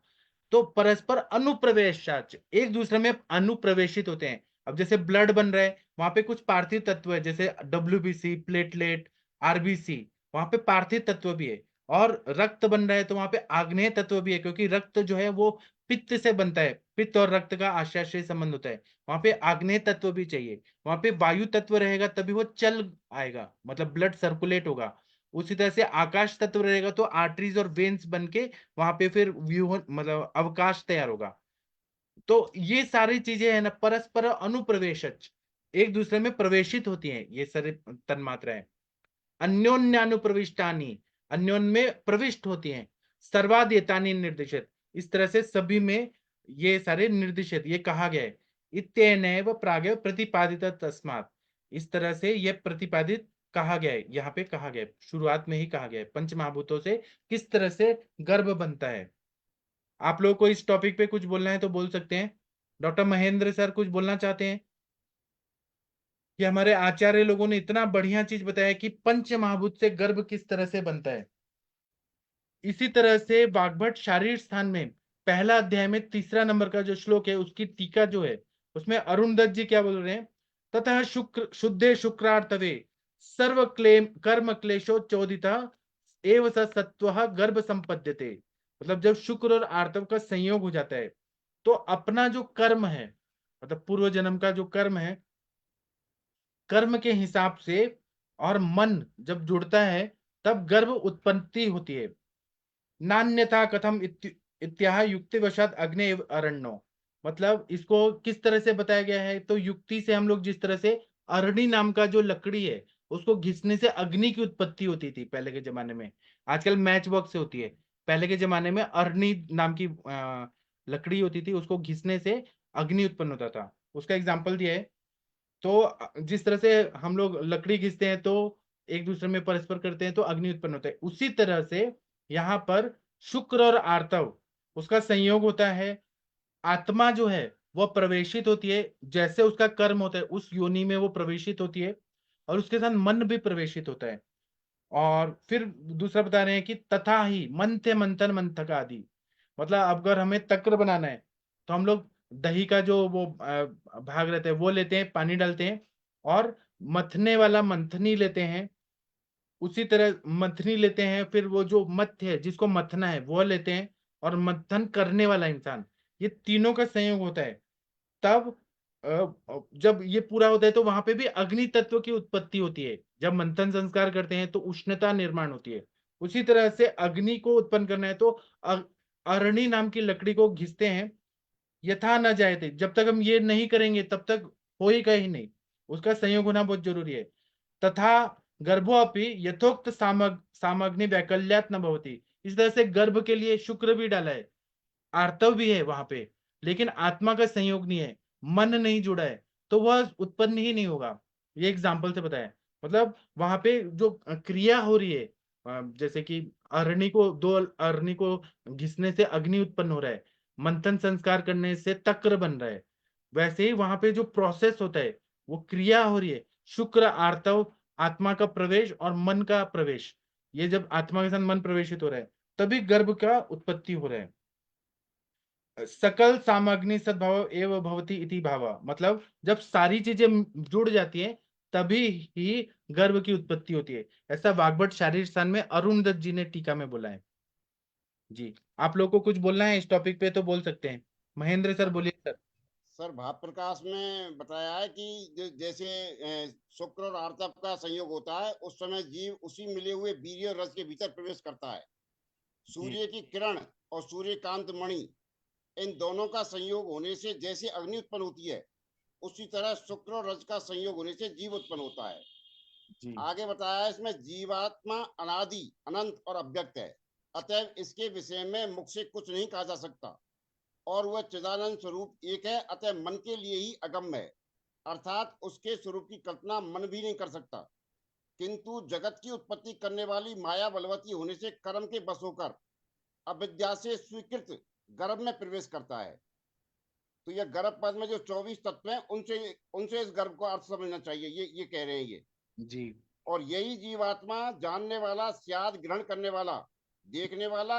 तो परस्पर अनुप्रवेश, एक दूसरे में अनुप्रवेशित होते हैं। अब जैसे ब्लड बन रहा है, वहां पे कुछ पार्थिव तत्व है, जैसे WBC, प्लेटलेट, RBC, वहां पे पार्थिव तत्व भी है। और रक्त बन रहा है तो वहां पे आग्नेय तत्व भी है, क्योंकि रक्त जो है वो पित्त से बनता है, पित्त और रक्त का आश्रय संबंध होता है। वहां पे आग्नेय तत्व भी चाहिए। वहां पे वायु तत्व रहेगा तभी वो चल आएगा, मतलब ब्लड सर्कुलेट होगा। उसी तरह से आकाश तत्व रहेगा तो आर्टरीज और वेन्स बन के वहां पे फिर व्यूह मतलब अवकाश तैयार होगा। तो ये सारी चीजें है ना, परस्पर अनुप्रवेशच, एक दूसरे में प्रवेशित होती हैं ये सारे तन्मात्राएं। अन्योन्यानुप्रविष्टानि, अन्योन्य में प्रविष्ट होती हैं। सर्वादेतानि निर्दिशत, इस तरह से सभी में ये सारे निर्दिशत, ये कहा गया है। इत्येनैव प्रागेव प्रतिपादित तस्मात्, इस तरह से ये प्रतिपादित कहा गया है, यहाँ पे कहा गया है, शुरुआत में ही कहा गया है पंच महाभूतों से किस तरह से गर्भ बनता है। आप लोग को इस टॉपिक पे कुछ बोलना है तो बोल सकते हैं। डॉक्टर महेंद्र सर कुछ बोलना चाहते हैं? कि हमारे आचार्य लोगों ने इतना बढ़िया चीज बताया कि पंच महाभूत से गर्भ किस तरह से बनता है। इसी तरह से वाग्भट शारीर स्थान में पहला अध्याय में तीसरा नंबर का जो श्लोक है, उसकी टीका जो है, उसमें अरुण दत्त जी क्या बोल रहे हैं? ततः शुक्र शुद्धे शुक्रार्तवे सर्व क्लेम कर्म क्लेशो चोदित एव स सत्वः गर्भ संपद्यते। मतलब जब शुक्र और आर्तव का संयोग हो जाता है तो अपना जो कर्म है, मतलब पूर्व जन्म का जो कर्म है, कर्म के हिसाब से और मन जब जुड़ता है तब गर्भ उत्पत्ति होती है। नान्यथा कथम इत्याह युक्तिवशात अग्नि एव अरण्यो, मतलब इसको किस तरह से बताया गया है? तो युक्ति से हम लोग जिस तरह से अरणी नाम का जो लकड़ी है उसको घिसने से अग्नि की उत्पत्ति होती थी पहले के जमाने में, आजकल मैच बॉक्स से होती है। पहले के जमाने में अरणी नाम की लकड़ी होती थी, उसको घिसने से अग्नि उत्पन्न होता था। उसका एग्जाम्पल दिया है। तो जिस तरह से हम लोग लकड़ी घिसते हैं तो एक दूसरे में परस्पर करते हैं तो अग्नि उत्पन्न होता है, उसी तरह से यहाँ पर शुक्र और आर्तव उसका संयोग होता है। आत्मा जो है वह प्रवेशित होती है, जैसे उसका कर्म होता है उस योनि में वो प्रवेशित होती है, और उसके साथ मन भी प्रवेशित होता है। और फिर दूसरा बता रहे हैं कि तथा ही मंथे मंथन मंथक आदि, मतलब अगर हमें तक्र बनाना है तो हम लोग दही का जो वो भाग रहता है वो लेते हैं, पानी डालते हैं, और मथने वाला मंथनी लेते हैं। उसी तरह मंथनी लेते हैं, फिर वो जो मथ्य है जिसको मथना है वो लेते हैं, और मंथन करने वाला इंसान, ये तीनों का संयोग होता है। तब जब ये पूरा होता है तो वहां पे भी अग्नि तत्व की उत्पत्ति होती है। जब मंथन संस्कार करते हैं तो उष्णता निर्माण होती है। उसी तरह से अग्नि को उत्पन्न करना है तो अरणी नाम की लकड़ी को घिसते हैं। यथा न जायते, जब तक हम ये नहीं करेंगे तब तक होएगा ही नहीं, उसका संयोग होना बहुत जरूरी है। तथा गर्भोपि यथोक्त सामग्नि वैकल्यात न भवति, इस तरह से गर्भ के लिए शुक्र भी डाला है, आर्तव भी है वहां पे, लेकिन आत्मा का संयोग नहीं है, मन नहीं जुड़ा है, तो वह उत्पन्न ही नहीं होगा। ये एग्जाम्पल से बताया। मतलब वहां पे जो क्रिया हो रही है, जैसे कि दो अरणी को घिसने से अग्नि उत्पन्न हो रहा है, मंथन संस्कार करने से तक्र बन रहा है, वैसे ही वहां पे जो प्रोसेस होता है वो क्रिया हो रही है। शुक्र आर्तव, आत्मा का प्रवेश और मन का प्रवेश, ये जब आत्मा के साथ मन प्रवेशित हो रहा है तभी गर्भ का उत्पत्ति हो रहा है। सकल सामग्री सद्भाव एवं भवती इति भाव, मतलब जब सारी चीजें जुड़ जाती है तभी ही गर्भ की उत्पत्ति होती है। ऐसा वाग्भट शारीर स्थान में अरुण दत्त जी ने टीका में बोला है। जी, आप लोग को कुछ बोलना है इस टॉपिक पे तो बोल सकते हैं। महेंद्र सर बोलिए सर। सर भाव प्रकाश में बताया है कि जैसे शुक्र और आर्तव का संयोग होता है, उस समय जीव उसी मिले हुए वीर्य और रज के भीतर प्रवेश करता है। जी सूर्य की किरण और सूर्यकांत मणि, इन दोनों का संयोग होने से जैसे अग्नि उत्पन्न होती है, उसी तरह शुक्र और रज का संयोग होने से जीव उत्पन्न होता है। जी आगे बताया इसमें जीवात्मा अनादि, अनंत और अव्यक्त है, अतएव इसके विषय में मुख से कुछ नहीं कहा जा सकता, और वह चिदानंद स्वरूप एक है, अतः मन के लिए ही अगम्य है, अर्थात उसके स्वरूप की कल्पना मन भी नहीं कर सकता। किंतु जगत की उत्पत्ति करने वाली माया बलवती होने से कर्म के बस होकर अविद्या से स्वीकृत गर्भ में प्रवेश करता है। तो यह गर्भ पद में जो 24 तत्व हैं, उनसे उनसे इस गर्भ को अर्थ समझना चाहिए, ये कह रहे हैं ये। जी और यही जीवात्मा जानने वाला, स्वाद ग्रहण करने वाला, देखने वाला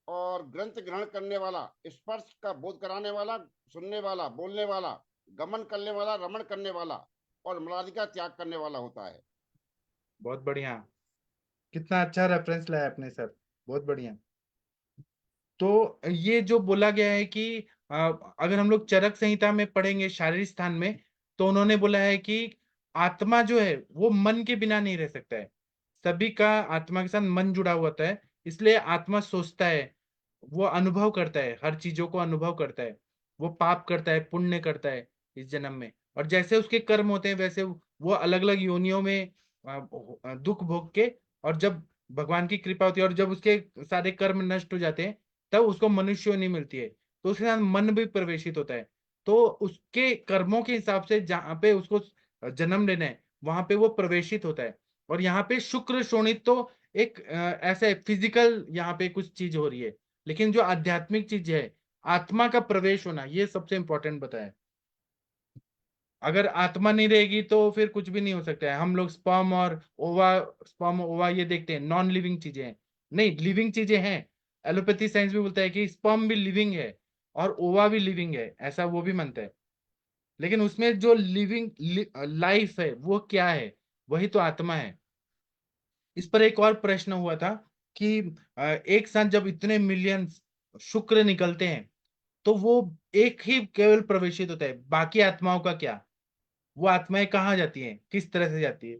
और ग्रंथ ग्रहण करने वाला, स्पर्श का बोध कराने वाला, सुनने वाला, बोलने वाला, गमन करने वाला, रमण करने वाला और मलादि का त्याग करने वाला होता है। बहुत बढ़िया, कितना अच्छा रेफरेंस लाया आपने सर, बहुत बढ़िया। तो ये जो बोला गया है कि अगर हम लोग चरक संहिता में पढ़ेंगे शारीरिक स्थान में, तो उन्होंने बोला है कि आत्मा जो है वो मन के बिना नहीं रह सकता है। सभी का आत्मा के साथ मन जुड़ा हुआ होता है, इसलिए आत्मा सोचता है, वो अनुभव करता है, हर चीजों को अनुभव करता है। वो पाप करता है, पुण्य करता है इस जन्म में, और जैसे उसके कर्म होते हैं वैसे वो अलग अलग योनियों में दुख भोग के, और जब भगवान की कृपा होती है और जब उसके सारे कर्म नष्ट हो जाते हैं, तब उसको मनुष्य योनि मिलती है, तो उसके साथ मन भी प्रवेशित होता है। तो उसके कर्मों के हिसाब से जहाँ पे उसको जन्म लेना है वहां पे वो प्रवेशित होता है। और यहाँ पे शुक्र शोणित तो एक ऐसा फिजिकल यहाँ पे कुछ चीज हो रही है, लेकिन जो आध्यात्मिक चीज है, आत्मा का प्रवेश होना, ये सबसे इंपॉर्टेंट बताया। अगर आत्मा नहीं रहेगी तो फिर कुछ भी नहीं हो सकता है। हम लोग स्पर्म ओवा ये देखते हैं, नॉन लिविंग चीजें हैं। नहीं, लिविंग चीजें हैं। एलोपैथी साइंस भी बोलता है कि स्पर्म भी लिविंग है और ओवा भी लिविंग है, ऐसा वो भी मानता है। लेकिन उसमें जो लिविंग लाइफ है वो क्या है, वही तो आत्मा है। इस पर एक और प्रश्न हुआ था कि एक साथ जब इतने मिलियन शुक्र निकलते हैं, तो वो एक ही केवल प्रवेशित होता है, बाकी आत्माओं का क्या? वो आत्माएं कहाँ जाती हैं, किस तरह से जाती है?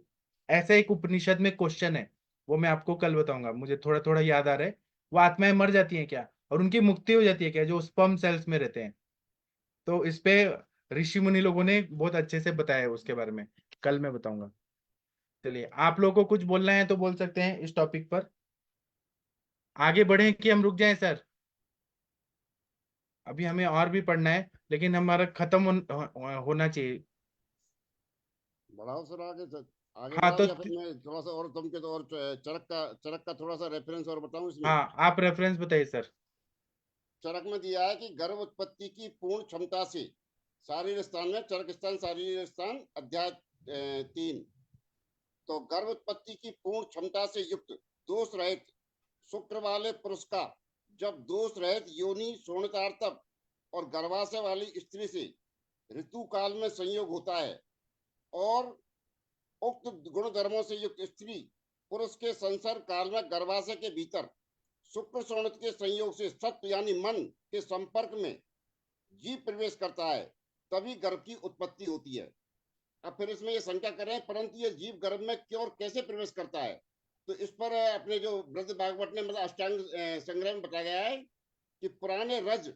ऐसा एक उपनिषद में क्वेश्चन है, वो मैं आपको कल बताऊंगा, मुझे थोड़ा थोड़ा याद आ रहा है। वो आत्माएं मर जाती हैं क्या, और उनकी मुक्ति हो जाती है क्या, जो स्पर्म सेल्स में रहते हैं? तो इस पे ऋषि मुनि लोगों ने बहुत अच्छे से बताया है, उसके बारे में कल मैं बताऊंगा। चलिए, आप लोगों को कुछ बोलना है तो बोल सकते हैं इस टॉपिक पर। आगे बढ़े कि हम रुक जाएं सर? अभी हमें और भी पढ़ना है, लेकिन हमारा खत्म होना चाहिए। बढ़ाओ सर, आगे हाँ बढ़ाओ, तो या फिर मैं थोड़ा सा और तुमके तो और चरक का थोड़ा सा रेफरेंस और बताऊं इसमें। हाँ, आप रेफरेंस बताइए सर। चरक में दिया है कि गर्भ उत्पत्ति की पूर्ण क्षमता से, शारीर स्थान में चरक स्थान शारीर स्थान अध्याय 3, तो गर्भ उत्पत्ति की पूर्ण क्षमता से युक्त दोष रहित शुक्र वाले पुरुष का जब दोष रहित योनि शोणितार्थक और गर्भाशय वाली स्त्री से ऋतु काल में संयोग होता है, और उक्त गुण धर्मों से युक्त स्त्री पुरुष के संसर्ग काल में गर्भाशय के भीतर शुक्र शोणित के संयोग से सत्व यानी मन के संपर्क में जीव प्रवेश करता है, तभी गर्भ की उत्पत्ति होती है। अब फिर इसमें ये शंका करें, परंतु ये जीव गर्भ में क्यों और कैसे प्रवेश करता है, तो इस पर अपने जो ब्रज भागवत ने मतलब अष्टांग संग्रह में बताया गया है कि पुराने रज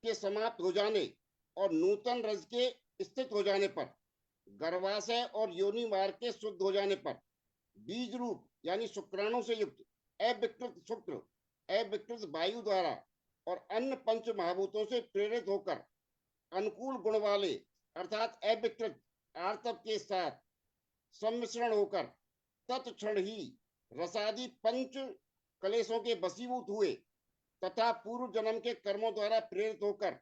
के समाप्त हो जाने और नूतन रज के स्थित हो जाने पर, गर्भाशय और योनि मार्ग के शुद्ध हो जाने पर, बीज रूप यानी शुक्राणु से युक्त अविकृत शुक्र अविकृत वायु द्वारा और अन्य पंच महाभूतों से प्रेरित होकर अनुकूल गुण वाले अर्थात अविकृत आर्तव के साथ सम्मिश्रण होकर तत्क्षण ही रसादि पंच कलेशों के वशीभूत हुए तथा पूर्व जन्म के कर्मों द्वारा प्रेरित होकर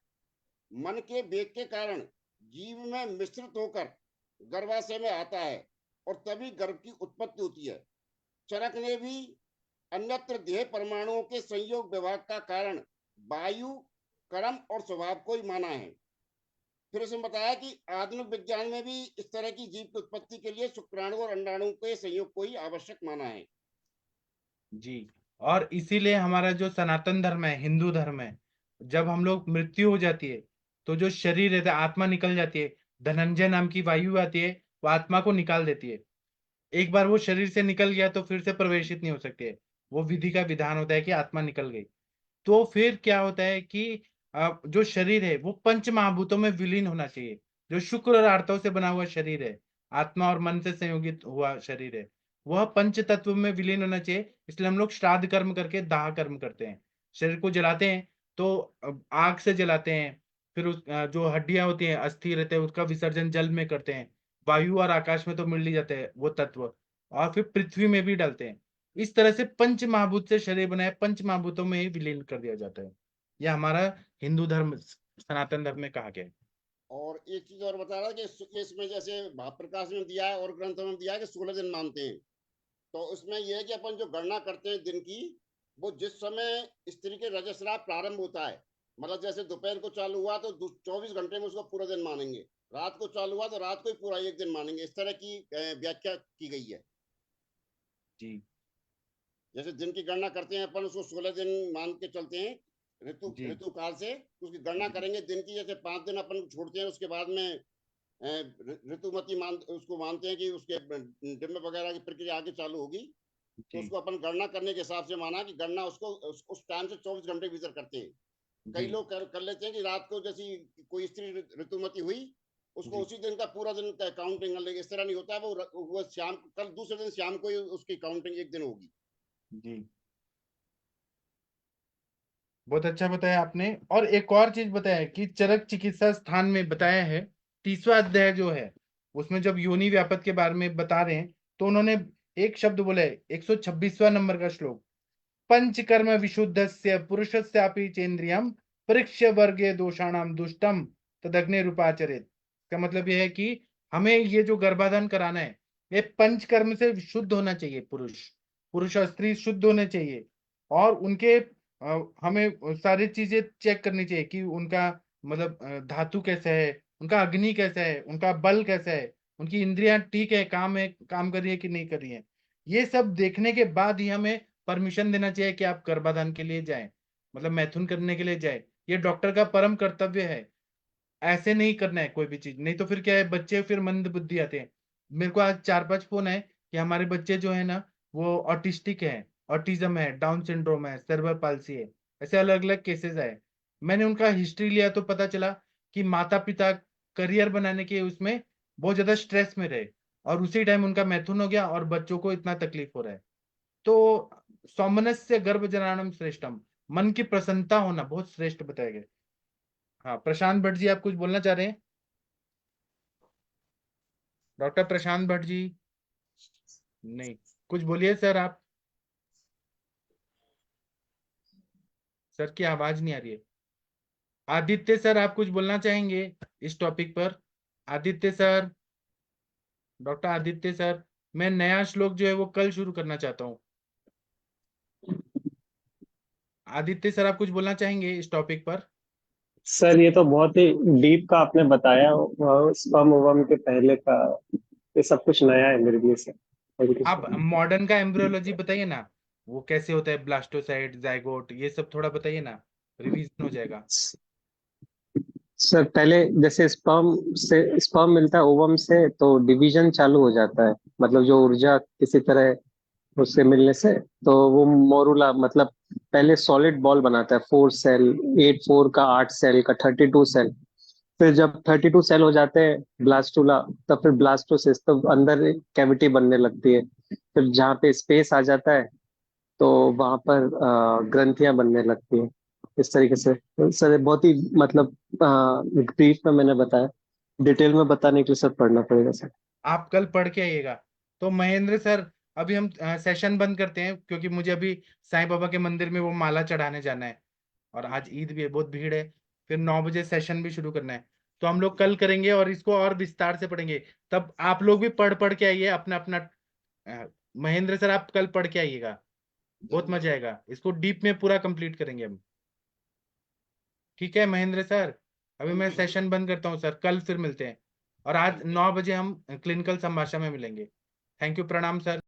मन के वेग के कारण जीव में मिश्रित होकर गर्भाशय में आता है, और तभी गर्भ की उत्पत्ति होती है। चरक ने भी अन्यत्र देह परमाणुओं के संयोग विभाग का कारण वायु, कर्म और स्वभाव को ही माना है। फिर उसने बताया कि आधुनिक विज्ञान में भी इस तरह की जीव की उत्पत्ति के लिए शुक्राणु और अंडाणु के संयोग को ही आवश्यक माना है। जी, और इसीलिए हमारा जो सनातन धर्म है, हिंदू धर्म है, जब हम लोग मृत्यु हो जाती है तो जो शरीर रहता है, आत्मा निकल जाती है, धनंजय नाम की वायु आती है, वो आत्मा को निकाल देती है। एक बार वो शरीर से निकल गया तो फिर से प्रवेशित नहीं हो सकती है। वो विधि का विधान होता है कि आत्मा निकल गई। तो फिर क्या होता है कि जो शरीर है वो पंच महाभूतों में विलीन होना चाहिए। जो शुक्र और आर्तों से बना हुआ शरीर है, आत्मा और मन से संयोगित हुआ शरीर है, वह पंच तत्व में विलीन होना चाहिए। इसलिए हम लोग श्राद्ध कर्म करके दाह कर्म करते हैं, शरीर को जलाते हैं। तो आग से जलाते हैं, फिर जो हड्डियां होती हैं, अस्थि रहते हैं, उसका विसर्जन जल में करते हैं। वायु और आकाश में तो मिल ही जाते हैं वो तत्व, और फिर पृथ्वी में भी डालते हैं। इस तरह से पंच महाभूत से शरीर बनाए, पंच महाभूतों में ही विलीन कर दिया जाता है। यह हमारा हिंदू धर्म, सनातन धर्म में कहा गया है। और एक चीज और बता रहा कि इसमें जैसे महाप्रकाश में दिया है और ग्रंथों में दिया है कि 16 दिन मानते हैं। तो उसमें यह है कि अपन जो गणना करते हैं दिन की, वो जिस समय स्त्री के रजस्राव प्रारंभ होता है, मतलब जैसे दोपहर को चालू हुआ तो 24 घंटे में उसको पूरा दिन मानेंगे, रात को चालू हुआ तो रात को ही पूरा एक दिन मानेंगे। इस तरह की व्याख्या की गई है। जी जैसे दिन की गणना करते हैं अपन, उसको 16 दिन मान के चलते हैं जी ऋतु काल से। उसकी गणना करेंगे दिन की, जैसे 5 दिन अपन छोड़ते हैं, उसके बाद में ऋतुमती उसको मानते हैं कि उसके डिम्ब वगैरह की प्रक्रिया आगे चालू होगी। तो जी उसको अपन गणना करने के हिसाब से माना कि गणना उसको उस टाइम से 24 घंटे के भीतर करते हैं। कई जी लोग कर लेते हैं कि रात को जैसी कोई स्त्री ऋतुमती हुई, उसको जी उसी दिन का पूरा दिन का काउंटिंग कर लेंगे। इस तरह नहीं होता है। वो शाम, कल दूसरे दिन शाम को ही उसकी काउंटिंग एक दिन होगी। जी बहुत अच्छा बताया आपने। और एक और चीज बताया कि चरक चिकित्सा स्थान में बताया है, 30वां अध्याय जो है, उसमें जब योनि व्यापक के बारे में बता रहे हैं, तो उन्होंने एक शब्द बोला है, 126वां नंबर का श्लोक, पंचकर्म विशुद्धस्य पुरुषस्यापि चेन्द्रियम परीक्ष्य वर्गे दोषाणाम दुष्टम तदग्नि रूपाचरित। का मतलब यह है कि हमें ये जो गर्भाधान कराना है, ये पंचकर्म से शुद्ध होना चाहिए। पुरुष पुरुष और स्त्री शुद्ध होने चाहिए, और उनके हमें सारी चीजें चेक करनी चाहिए कि उनका मतलब धातु कैसा है, उनका अग्नि कैसा है, उनका बल कैसा है, उनकी इंद्रियां ठीक है, काम कर रही है कि नहीं कर रही है। ये सब देखने के बाद ही हमें परमिशन देना चाहिए कि आप गर्भाधान के लिए जाएं, मतलब मैथुन करने के लिए जाएं। ये डॉक्टर का परम कर्तव्य है। ऐसे नहीं करना है कोई भी चीज, नहीं तो फिर क्या है, बच्चे फिर मंद बुद्धि आते हैं। मेरे को आज 4-5 फोन है कि हमारे बच्चे जो है ना, वो ऑटिस्टिक है, ऑटिज्म है, डाउन सिंड्रोम है, सेरेब्रल पाल्सी है, ऐसे अलग अलग केसेस आए। मैंने उनका हिस्ट्री लिया तो पता चला कि माता पिता करियर बनाने के उसमें बहुत ज्यादा स्ट्रेस में रहे, और उसी टाइम उनका मैथुन हो गया और बच्चों को इतना तकलीफ हो रहा है। तो सौमनस्य गर्भ जनानम श्रेष्ठम, मन की प्रसन्नता होना बहुत श्रेष्ठ बताया गया। हाँ, प्रशांत भट्ट जी, आप कुछ बोलना चाह रहे हैं? डॉक्टर प्रशांत भट्ट जी? नहीं, कुछ बोलिए सर आप। सर की आवाज नहीं आ रही है। आदित्य सर, आप कुछ बोलना चाहेंगे इस टॉपिक पर? Aditya sir, doctor Aditya sir, मैं नया श्लोक जो है वो कल शुरू करना चाहता हूँ। आदित्य सर, आप कुछ बोलना चाहेंगे इस टॉपिक पर? सर ये तो बहुत ही डीप का आपने बताया, स्पर्म ओवम के पहले का, ये सब कुछ नया है मेरे लिए सर। थैंक यू आप सर। मॉडर्न का एम्ब्रियोलॉजी बताइए ना, वो कैसे होता है, ब्लास्टोसाइट, जाइगोट, ये सब थोड़ा बताइए ना, रिवीजन हो जाएगा। सर पहले जैसे स्पर्म मिलता है ओवम से, तो डिवीजन चालू हो जाता है, मतलब जो ऊर्जा किसी तरह उससे मिलने से, तो वो मोरूला मतलब पहले सॉलिड बॉल बनाता है, 4 सेल, 8 4 का, 8 सेल का, 32 सेल। फिर जब 32 सेल हो जाते हैं ब्लास्टुला, तब फिर ब्लास्टोसिस, तो अंदर कैविटी बनने लगती है। फिर जहाँ पे स्पेस आ जाता है, तो वहां पर ग्रंथियां बनने लगती हैं। इस तरीके से तो सर बहुत ही मतलब ब्रीफ में मैंने बताया, डिटेल में बताने के लिए सर पढ़ना पड़ेगा सर। आप कल पढ़ के आइएगा। तो महेंद्र सर, अभी हम सेशन बंद करते हैं, क्योंकि मुझे अभी साईं बाबा के मंदिर में वो माला चढ़ाने जाना है, और आज ईद भी है, बहुत भीड़ है। फिर 9 बजे सेशन भी शुरू करना है। तो हम लोग कल करेंगे और इसको और विस्तार से पढ़ेंगे। तब आप लोग भी पढ़ पढ़ के आइए अपना अपना। महेंद्र सर, आप कल पढ़ के आइएगा, बहुत मजा आएगा। इसको डीप में पूरा कंप्लीट करेंगे हम। ठीक है महेंद्र सर, अभी मैं सेशन बंद करता हूँ सर, कल फिर मिलते हैं। और आज 9 बजे हम क्लिनिकल संभाषा में मिलेंगे। थैंक यू, प्रणाम सर।